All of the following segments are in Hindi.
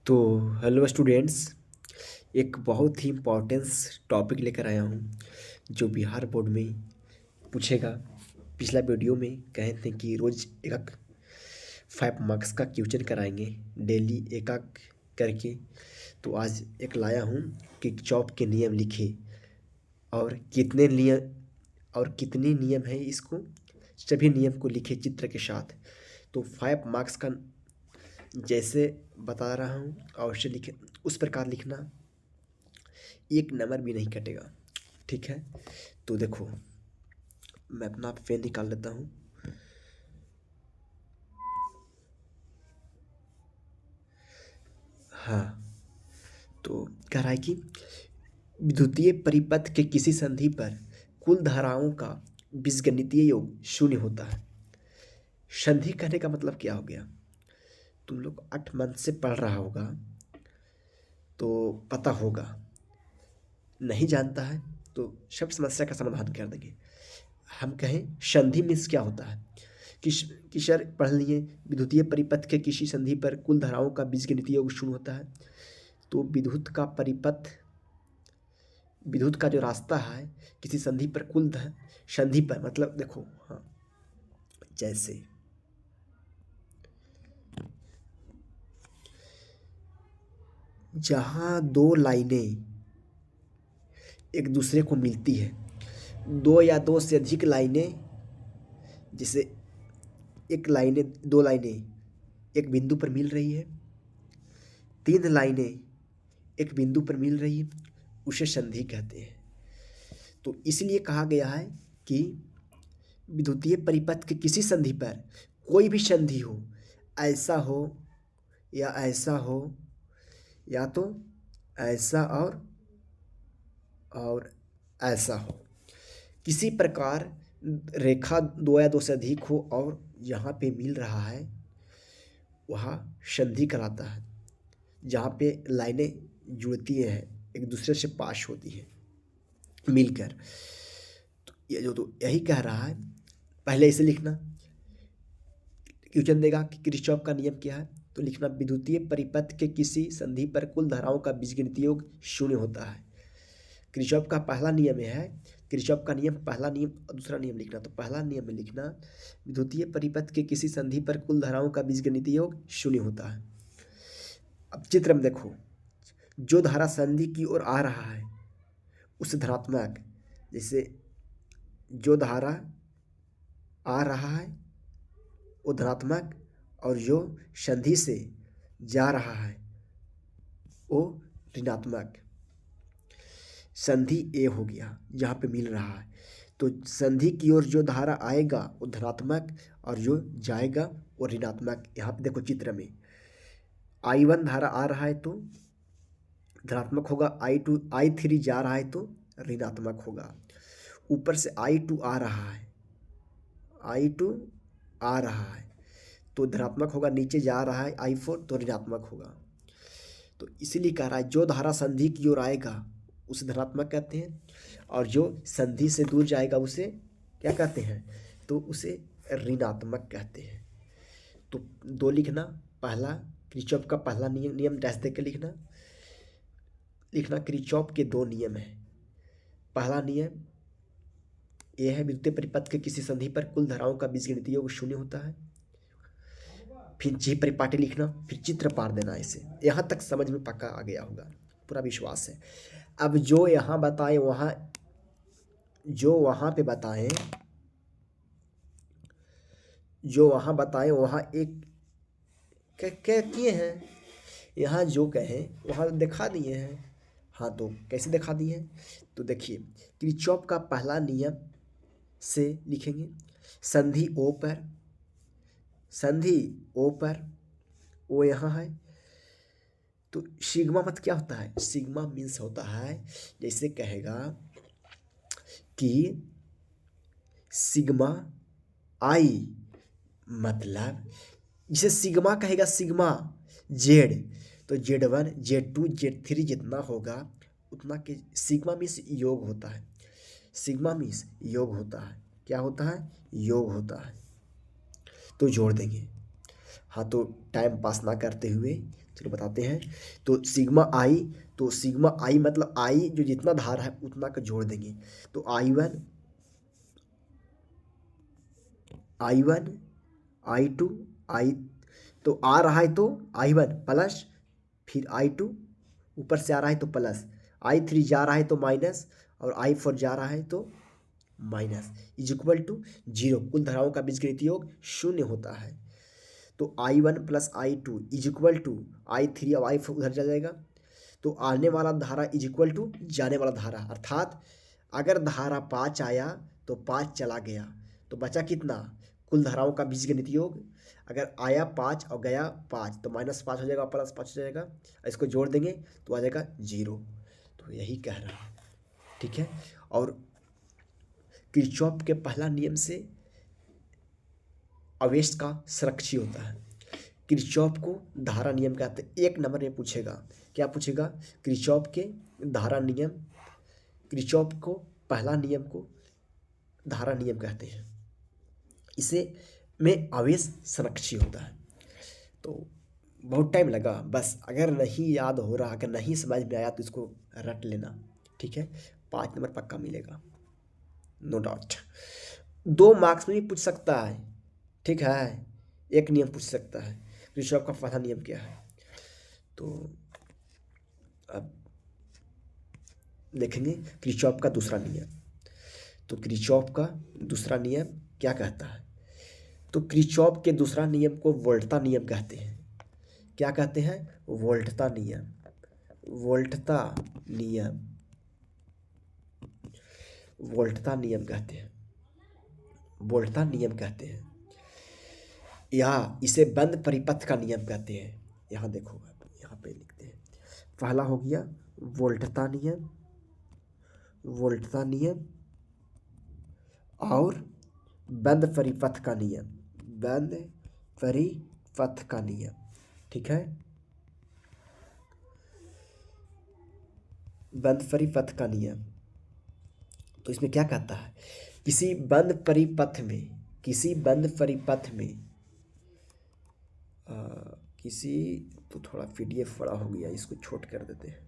तो हेलो स्टूडेंट्स, एक बहुत ही इम्पोर्टेंस टॉपिक लेकर आया हूँ जो बिहार बोर्ड में पूछेगा। पिछला वीडियो में कहे थे कि रोज़ एक 5 मार्क्स का क्वेश्चन कराएंगे, डेली एक करके। तो आज एक लाया हूँ कि चॉप के नियम लिखे और कितने नियम और कितने नियम है इसको, सभी नियम को लिखे चित्र के साथ। तो 5 मार्क्स का जैसे बता रहा हूँ और उसे लिखे उस प्रकार लिखना, एक नंबर भी नहीं कटेगा। ठीक है, तो देखो मैं अपना पेन निकाल लेता हूँ। हाँ, तो कह रहा है कि विद्युतीय परिपथ के किसी संधि पर कुल धाराओं का बीजगणितीय योग शून्य होता है। संधि कहने का मतलब क्या हो गया? तुम लोग 8 मंथ से पढ़ रहा होगा तो पता होगा, नहीं जानता है तो सब समस्या का समाधान कर देंगे। हम कहें संधि मीन्स क्या होता है कि सर पढ़ लिए, विद्युतीय परिपथ के किसी संधि पर कुल धाराओं का बीजगणितीय योग शून्य होता है। तो विद्युत का जो रास्ता है किसी संधि पर संधि पर मतलब देखो, हाँ, जैसे जहाँ दो लाइनें एक दूसरे को मिलती है, दो या दो से अधिक लाइनें, जैसे दो लाइनें एक बिंदु पर मिल रही है, 3 लाइनें एक बिंदु पर मिल रही है, उसे संधि कहते हैं। तो इसलिए कहा गया है कि विद्युतीय परिपथ के किसी संधि पर कोई भी संधि हो, ऐसा हो या ऐसा हो, या तो ऐसा और ऐसा हो, किसी प्रकार रेखा दो या दो से अधिक हो और यहाँ पे मिल रहा है, वहाँ संधि कहलाता है। जहाँ पे लाइनें जुड़ती हैं, एक दूसरे से पास होती हैं मिलकर। तो यही कह रहा है। पहले इसे लिखना, क्वेश्चन देगा कि किरचॉफ का नियम क्या है, तो लिखना विद्युतीय परिपथ के किसी संधि पर कुल धाराओं का बीजगणितीय योग शून्य होता है। किरचॉफ का पहला नियम यह है, किरचॉफ का नियम पहला नियम और दूसरा नियम लिखना। तो पहला नियम में लिखना विद्युतीय परिपथ के किसी संधि पर कुल धाराओं का बीजगणितीय योग शून्य होता है। अब चित्र में देखो, जो धारा संधि की ओर आ रहा है उसे धनात्मक, जैसे जो धारा आ रहा है वो धनात्मक और जो संधि से जा रहा है वो ऋणात्मक। संधि ए हो गया जहाँ पे मिल रहा है, तो संधि की ओर जो धारा आएगा वो धनात्मक और जो जाएगा वो ऋणात्मक। यहाँ पे देखो चित्र में I1 धारा आ रहा है तो धनात्मक होगा, I3 जा रहा है तो ऋणात्मक होगा। ऊपर से I2 आ रहा है, I2 आ रहा है तो धनात्मक होगा, नीचे जा रहा है I4 तो ऋणात्मक होगा। तो इसीलिए कह रहा है जो धारा संधि की ओर आएगा उसे धनात्मक कहते हैं और जो संधि से दूर जाएगा उसे क्या कहते हैं, तो उसे ऋणात्मक कहते हैं। तो दो लिखना, पहला किरचॉफ का पहला नियम डैश देकर लिखना किरचॉफ के दो नियम हैं। पहला नियम यह है विद्युतीय परिपथ के किसी संधि पर कुल धाराओं का बीजगणितीय योग शून्य होता है। फिर जी परिपाटी लिखना, फिर चित्र पार देना। इसे यहाँ तक समझ में पक्का आ गया होगा, पूरा विश्वास है। अब जो यहाँ बताए वहाँ एक क्या किए हैं, यहाँ जो कहें वहाँ दिखा दिए हैं। हाँ, तो कैसे दिखा दिए हैं, तो देखिए किरचॉफ का पहला नियम से लिखेंगे संधि ओ पर वो यहाँ है, तो सिग्मा मत क्या होता है, सिग्मा मीन्स होता है, जैसे कहेगा कि सिग्मा आई, मतलब जिसे सिग्मा कहेगा, सिग्मा जेड, तो Z1 Z2 Z3 जितना होगा उतना के सिग्मा मीन्स योग होता है। सिग्मा मीन्स योग होता है, क्या होता है, योग होता है। तो जोड़ देंगे, हाँ, तो टाइम पास ना करते हुए चलो बताते हैं। तो सिग्मा आई मतलब आई जो जितना धारा है उतना का जोड़ देंगे। तो I1 I2 आई, तो आ रहा है तो I1 प्लस, फिर I2 ऊपर से आ रहा है तो प्लस, I3 जा रहा है तो माइनस, और I4 जा रहा है तो माइनस, इज इक्वल टू 0। कुल धाराओं का बीजगणितीय योग शून्य होता है। तो I1 plus I2 is equal to I3 और I4 उधर चला जाएगा। तो आने वाला धारा इज इक्वल टू जाने वाला धारा, अर्थात अगर धारा 5 आया तो 5 चला गया, तो बचा कितना? कुल धाराओं का बीजगणित योग। अगर आया 5 और गया 5 तो -5 हो जाएगा, +5 हो जाएगा, इसको जोड़ देंगे तो आ जाएगा 0। तो यही कह रहा है, ठीक है। और किरचॉफ के पहला नियम से आवेश का संरक्षी होता है। किरचॉफ को धारा नियम कहते हैं। 1 नंबर में पूछेगा, क्या पूछेगा? किरचॉफ के धारा नियम, किरचॉफ को पहला नियम को धारा नियम कहते हैं। इसे में आवेश संरक्षी होता है। तो बहुत टाइम लगा, बस अगर नहीं याद हो रहा, अगर नहीं समझ में आया तो इसको रट लेना, ठीक है। 5 नंबर पक्का मिलेगा, नो डाउट। 2 मार्क्स में भी पूछ सकता है, ठीक है। एक नियम पूछ सकता है, किरचॉफ का पहला नियम क्या है। तो अब देखेंगे किरचॉफ का दूसरा नियम। तो किरचॉफ का दूसरा नियम क्या कहता है? तो किरचॉफ के दूसरा नियम को वोल्टता नियम कहते हैं। क्या कहते हैं? वोल्टता नियम, वोल्टता नियम, वोल्टता नियम कहते हैं, वोल्टता नियम कहते हैं, या इसे बंद परिपथ का नियम कहते हैं। यहाँ देखो, यहाँ पे लिखते हैं। पहला हो गया वोल्टता नियम, वोल्टता नियम, और बंद परिपथ का नियम, बंद परिपथ का नियम, ठीक है। बंद परिपथ का नियम, तो इसमें क्या कहता है? किसी बंद परिपथ में, किसी बंद परिपथ में किसी, तो थोड़ा PDF बड़ा हो गया, इसको छोट कर देते हैं।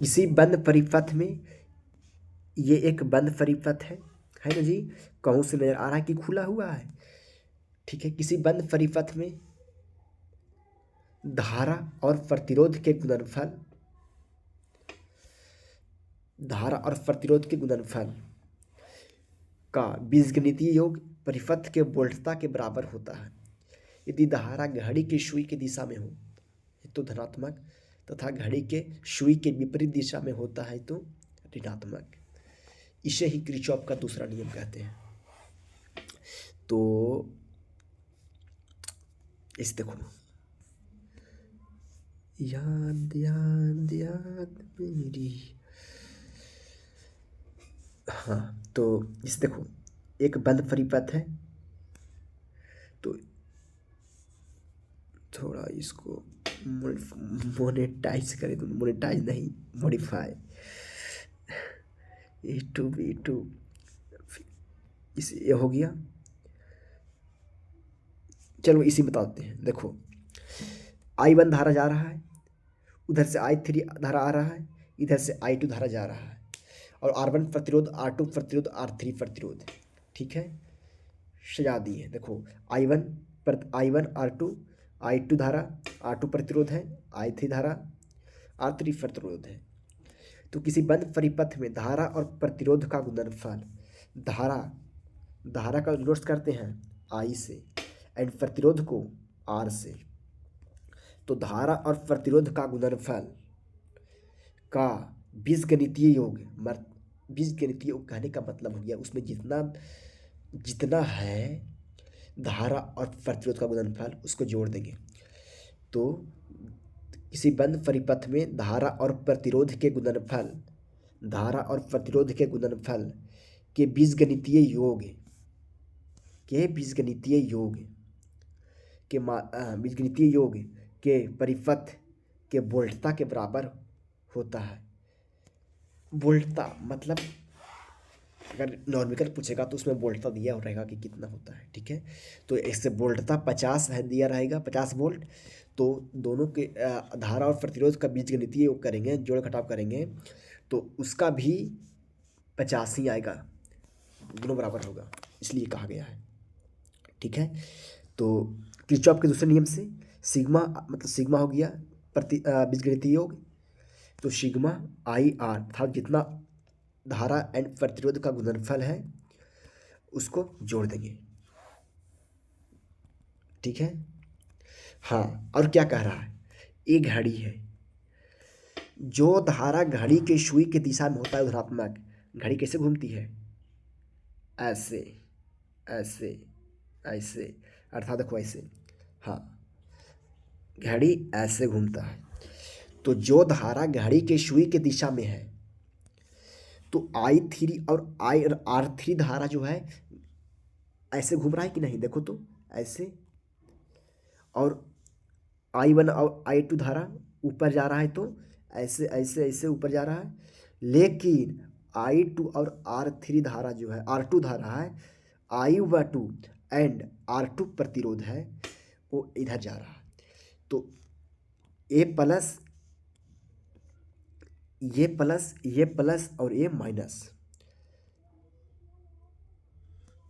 किसी बंद परिपथ में, ये एक बंद परिपथ है ना जी, कहूँ से नजर आ रहा है कि खुला हुआ है, ठीक है। किसी बंद परिपथ में धारा और प्रतिरोध के गुणनफल, धारा और प्रतिरोध के गुणनफल का बीजगणितीय योग परिपथ के वोल्टता के बराबर होता है। यदि धारा घड़ी की सुई की दिशा में हो तो धनात्मक, तथा घड़ी के सुई के विपरीत दिशा में होता है तो ऋणात्मक। इसे ही किरचॉफ का दूसरा नियम कहते हैं। तो इस देखो, याद याद याद मेरी, हाँ, तो इस देखो, एक बंद परिपथ है, तो थोड़ा इसको मोनेटाइज करें, तो मोनेटाइज नहीं, मॉडिफाई, A2B2, इस ये हो गया। चलो इसी बताते हैं। देखो, I1 धारा जा रहा है, उधर से I3 धारा आ रहा है, इधर से I2 धारा जा रहा है, और R1 प्रतिरोध, R2 प्रतिरोध, R3 प्रतिरोध, ठीक है, सजा दिए। देखो, I1 R2, I2 धारा, R2 प्रतिरोध है, I3 धारा, R3 प्रतिरोध है। तो किसी बंद परिपथ में धारा और प्रतिरोध का गुणनफल, धारा का नोट्स करते हैं I से, एंड प्रतिरोध को R से। तो धारा और प्रतिरोध का गुणनफल का बीजगणितीय योग, बीजगणितीय योग कहने का मतलब हो गया उसमें जितना है धारा और प्रतिरोध का गुणनफल उसको जोड़ देंगे। तो किसी बंद परिपथ में धारा और प्रतिरोध के गुणनफल, धारा और प्रतिरोध के गुणनफल के बीजगणितीय योग, बीजगणितीय योग के परिपथ के वोल्टता के बराबर होता है। वोल्टता मतलब अगर नॉर्मिकल पूछेगा तो उसमें वोल्टता दिया रहेगा कि कितना होता है, ठीक है। तो इससे वोल्टता 50 है दिया रहेगा, 50 वोल्ट। तो दोनों के धारा और प्रतिरोध का बीजगणितीय योग करेंगे, जोड़ घटाव करेंगे, तो उसका भी 50 ही आएगा, दोनों बराबर होगा, इसलिए कहा गया है, ठीक है। तो किरचॉफ के दूसरे नियम से सिग्मा मतलब सिग्मा हो गया बीजगणितीय योग, तो सिग्मा आई आर अर्थात जितना धारा एंड प्रतिरोध का गुणनफल है उसको जोड़ देंगे, ठीक है। हाँ, और क्या कह रहा है, एक घड़ी है, जो धारा घड़ी के सुई की दिशा में होता है धनात्मक, घड़ी कैसे घूमती है, ऐसे ऐसे ऐसे, अर्थात देखो ऐसे, हाँ, घड़ी ऐसे घूमता है। तो जो धारा घड़ी के सुई की दिशा में है, तो I3 और R3 धारा जो है ऐसे घूम रहा है कि नहीं, देखो तो ऐसे, और I1 और I2 धारा ऊपर जा रहा है, तो ऐसे ऐसे ऐसे ऊपर जा रहा है। लेकिन I2 और R3 धारा जो है, R2 धारा है, I/2 एंड R2 प्रतिरोध है, वो इधर जा रहा है। तो ये प्लस ये प्लस और ये माइनस,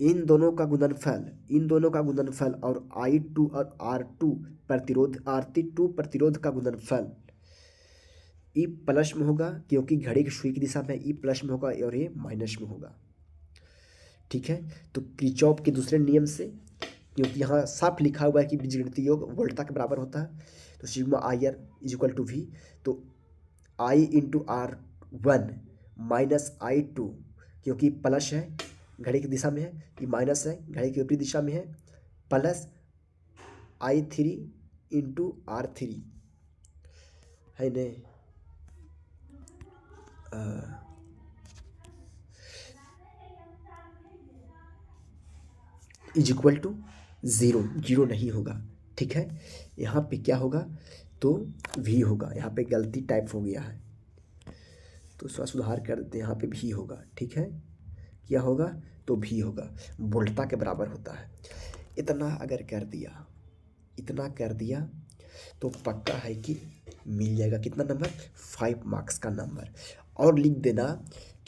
इन दोनों का गुणनफल और I2 और R2 प्रतिरोध का गुणनफल ई प्लस में होगा, क्योंकि घड़ी की सुई की दिशा में ई प्लस में होगा और ये माइनस में होगा, ठीक है। तो किरचॉफ के दूसरे नियम से, क्योंकि यहाँ साफ लिखा हुआ है कि बीजगणितीय योग वोल्टता के बराबर होता है, तो sigma I R is equal to V, तो I/R1 माइनस I2, क्योंकि प्लस है घड़ी की दिशा में है, ये माइनस है घड़ी की विपरीत दिशा में है, प्लस I3/R3 है ने, इज इक्वल टू जीरो नहीं होगा, ठीक है। यहाँ पे क्या होगा, तो भी होगा, यहाँ पे गलती टाइप हो गया है, तो उसका सुधार कर देते हैं, यहाँ पे भी होगा, ठीक है। क्या होगा, तो भी होगा, वोल्टता के बराबर होता है। इतना कर दिया तो पक्का है कि मिल जाएगा कितना नंबर, 5 मार्क्स का नंबर। और लिख देना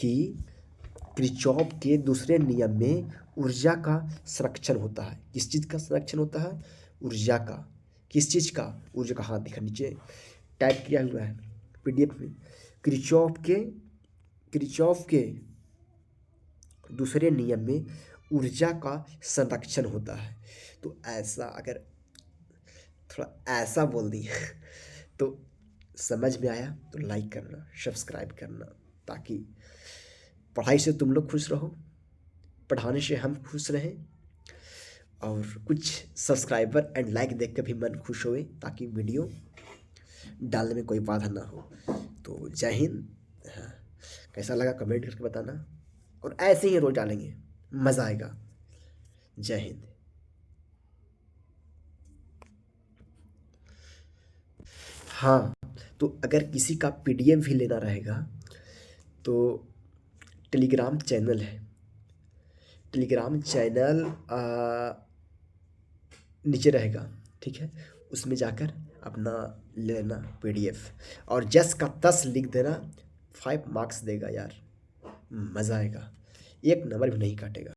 कि किरचॉफ के दूसरे नियम में ऊर्जा का संरक्षण होता है। किस चीज़ का संरक्षण होता है, ऊर्जा का, किस चीज़ का, ऊर्जा का, हाथ दिखा नीचे टाइप किया हुआ है PDF में, किरचॉफ के दूसरे नियम में ऊर्जा का संरक्षण होता है। तो ऐसा अगर थोड़ा ऐसा बोल दिया तो समझ में आया तो लाइक करना, सब्सक्राइब करना, ताकि पढ़ाई से तुम लोग खुश रहो, पढ़ाने से हम खुश रहें, और कुछ सब्सक्राइबर एंड लाइक देख कर भी मन खुश होए, ताकि वीडियो डालने में कोई बाधा ना हो। तो जय हिंद। हाँ, कैसा लगा कमेंट करके बताना, और ऐसे ही रोज डालेंगे, मज़ा आएगा। जय हिंद। हाँ, तो अगर किसी का PDF भी लेना रहेगा तो टेलीग्राम चैनल है, टेलीग्राम चैनल नीचे रहेगा, ठीक है, उसमें जाकर अपना लेना PDF, और 10 का 10 लिख देना, 5 मार्क्स देगा यार, मज़ा आएगा, एक नंबर भी नहीं काटेगा।